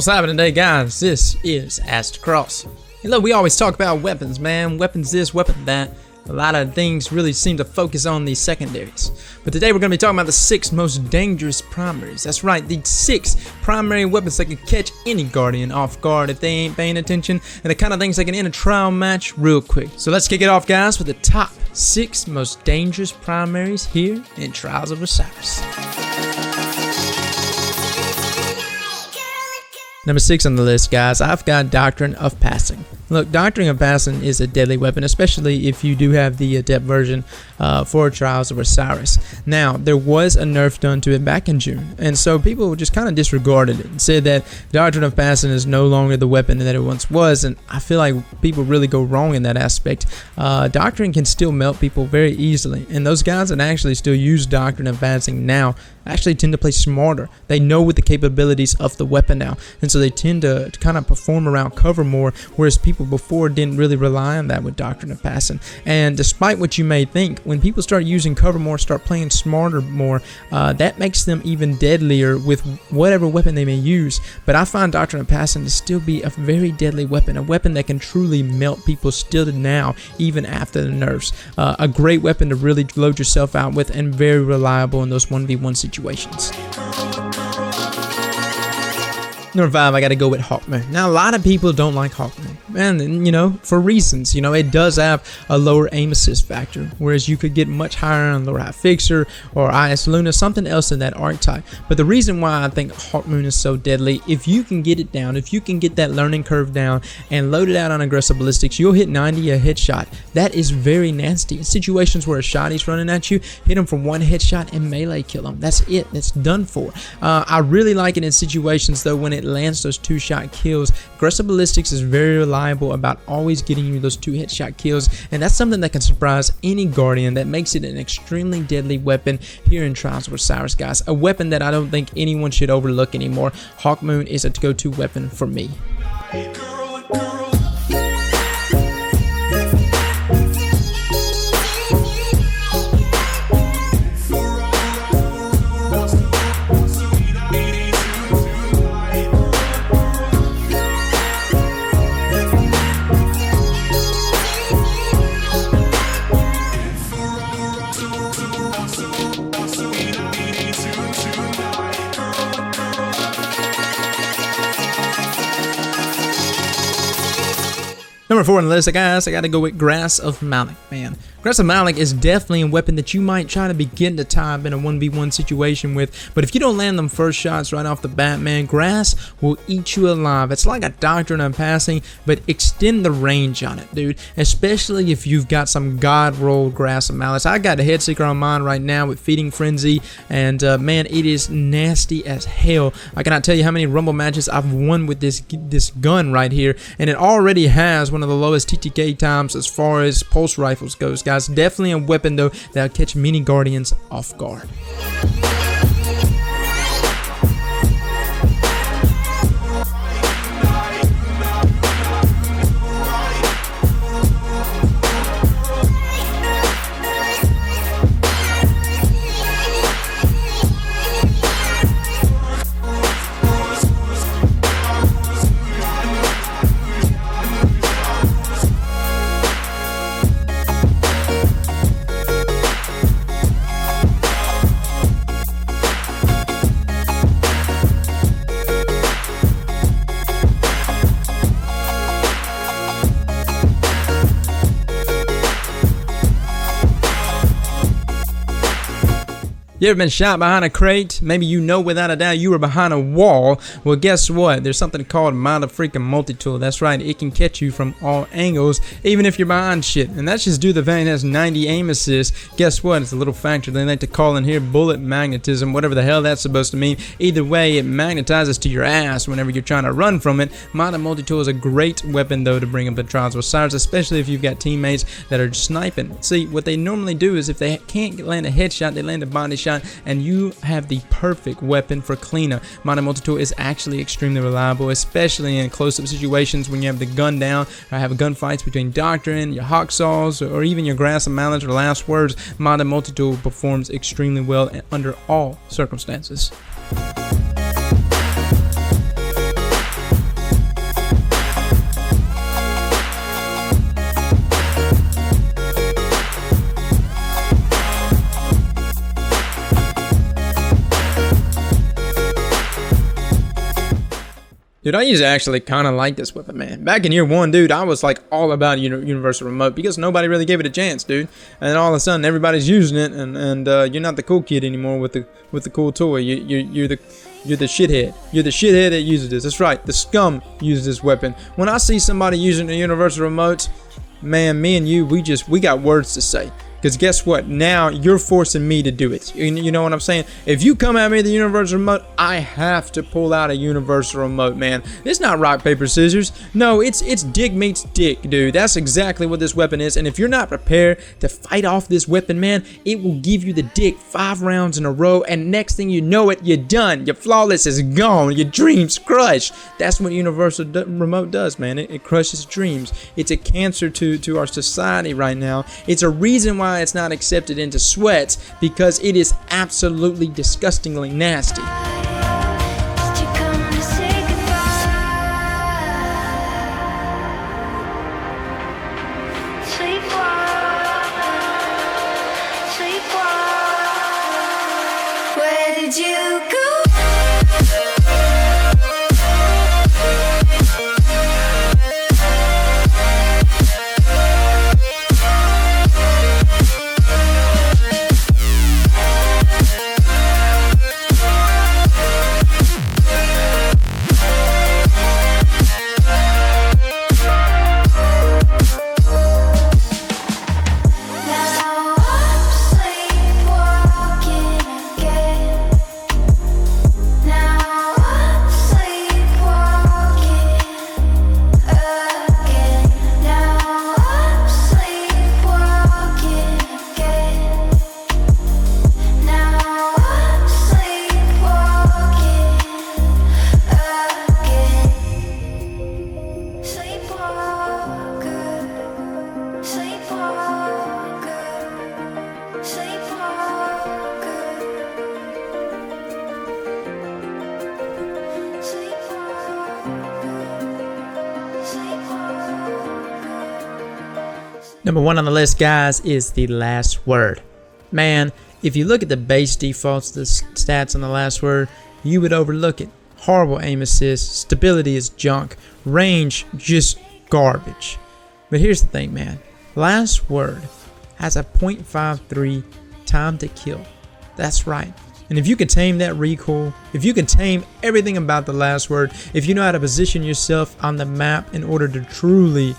What's happening today, guys? This is Aztecross. Hey, look, we always talk about weapons, man. Weapons this, weapon that. A lot of things really seem to focus on these secondaries. But today we're going to be talking about the 6 most dangerous primaries. That's right, the 6 primary weapons that can catch any guardian off guard if they ain't paying attention, and the kind of things that can end a trial match real quick. So let's kick it off, guys, with the top 6 most dangerous primaries here in Trials of Osiris. Number 6 on the list, guys, I've got Doctrine of Passing. Look, Doctrine of Passing is a deadly weapon, especially if you do have the Adept version for Trials of Osiris. Now, there was a nerf done to it back in June, and so people just kind of disregarded it and said that Doctrine of Passing is no longer the weapon that it once was, and I feel like people really go wrong in that aspect. Doctrine can still melt people very easily, and those guys that actually still use Doctrine of Passing now actually tend to play smarter. They know what the capabilities of the weapon now, and so they tend to kind of perform around cover more, whereas people before didn't really rely on that with Doctrine of Passing. And despite what you may think, when people start using cover more, start playing smarter more, that makes them even deadlier with whatever weapon they may use. But I find Doctrine of Passing to still be a very deadly weapon, a weapon that can truly melt people still now, even after the nerfs. A great weapon to really load yourself out with, and very reliable in those 1v1 situations. Number 5, I gotta go with Hawkmoon. Now, a lot of people don't like Hawkmoon, and you know, for reasons. You know, it does have a lower aim assist factor, whereas you could get much higher on Lower High Fixer or IS Luna, something else in that archetype. But the reason why I think Hawkmoon is so deadly, if you can get it down, if you can get that learning curve down and load it out on aggressive ballistics, you'll hit 90 a headshot. That is very nasty. In situations where a shotty's running at you, hit him for 1 headshot and melee kill him. That's it. That's done for. I really like it in situations though when it lands those 2-shot kills. Aggressive ballistics is very reliable about always getting you those 2 headshot kills, and that's something that can surprise any guardian. That makes it an extremely deadly weapon here in Trials of Osiris, guys. A weapon that I don't think anyone should overlook anymore. Hawkmoon is a go-to weapon for me. Number 4 on the list, guys, I gotta go with Grasp of Malok, man. Grasp of Malok is definitely a weapon that you might try to begin to tie up in a 1v1 situation with, but if you don't land them first shots right off the bat, man, Grasp will eat you alive. It's like a Doctrine of Passing, but extend the range on it, dude, especially if you've got some god roll Grasp of Malok. I got a head seeker on mine right now with Feeding Frenzy, and man, it is nasty as hell. I cannot tell you how many Rumble matches I've won with this gun right here, and it already has one of the lowest TTK times as far as pulse rifles goes, guys. Definitely a weapon though that'll catch many guardians off guard. You ever been shot behind a crate? Maybe you know without a doubt you were behind a wall. Well, guess what? There's something called Mida freaking Multitool. That's right, it can catch you from all angles, even if you're behind shit. And that's just due to the fact it has 90 aim assist. Guess what? It's a little factor they like to call in here bullet magnetism, whatever the hell that's supposed to mean. Either way, it magnetizes to your ass whenever you're trying to run from it. Mida Multitool is a great weapon though to bring up the Trials of Osiris, especially if you've got teammates that are sniping. See, what they normally do is if they can't land a headshot, they land a body shot, and you have the perfect weapon for cleanup. Mida Multitool is actually extremely reliable, especially in close-up situations when you have the gun down or have gunfights between Doctrine, your Hawksaws, or even your Grasp of Malok or Last Words. Mida Multitool performs extremely well under all circumstances. Dude, I used to actually kind of like this weapon, man. Back in year 1, dude, I was like all about universal remote because nobody really gave it a chance, dude. And then all of a sudden, everybody's using it, and you're not the cool kid anymore with the cool toy. You're the shithead. You're the shithead that uses this. That's right. The scum uses this weapon. When I see somebody using the universal remotes, man, me and you, we got words to say. Because guess what? Now you're forcing me to do it. You know what I'm saying? If you come at me with the universal remote, I have to pull out a universal remote, man. It's not rock, paper, scissors. No, it's dick meets dick, dude. That's exactly what this weapon is. And if you're not prepared to fight off this weapon, man, it will give you the dick 5 rounds in a row. And next thing you know it, you're done. Your flawless is gone. Your dreams crushed. That's what universal remote does, man. It crushes dreams. It's a cancer to our society right now. It's a reason why it's not accepted into sweats, because it is absolutely disgustingly nasty. Where did you go? Number 1 on the list, guys, is the last word. Man, if you look at the base defaults, the stats on the last word, you would overlook it. Horrible aim assist, stability is junk, range just garbage. But here's the thing, man. Last word has a 0.53 time to kill. That's right. And if you can tame that recoil, if you can tame everything about the last word, if you know how to position yourself on the map in order to truly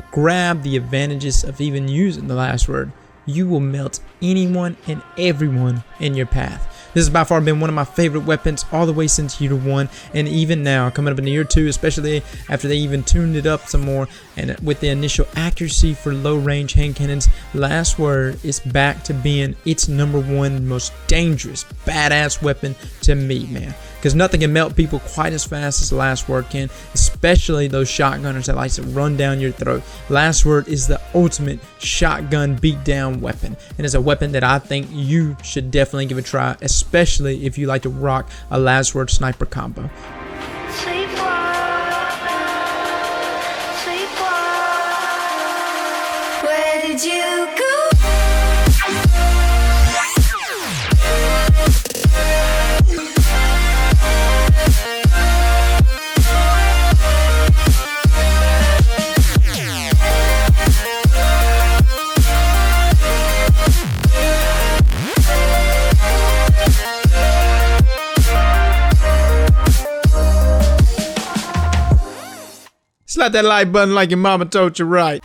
grab the advantages of even using the last word, you will melt anyone and everyone in your path. This has by far been one of my favorite weapons all the way since year 1, and even now coming up in year 2, especially after they even tuned it up some more, and with the initial accuracy for low range hand cannons, last word is back to being its number 1 most dangerous badass weapon to me, man. Because nothing can melt people quite as fast as last word can, especially those shotgunners that like to run down your throat. Last word is the ultimate shotgun beatdown weapon, and it's a weapon that I think you should definitely give a try, especially if you like to rock a last word sniper combo. Where did you go? Slap that like button like your mama told you right.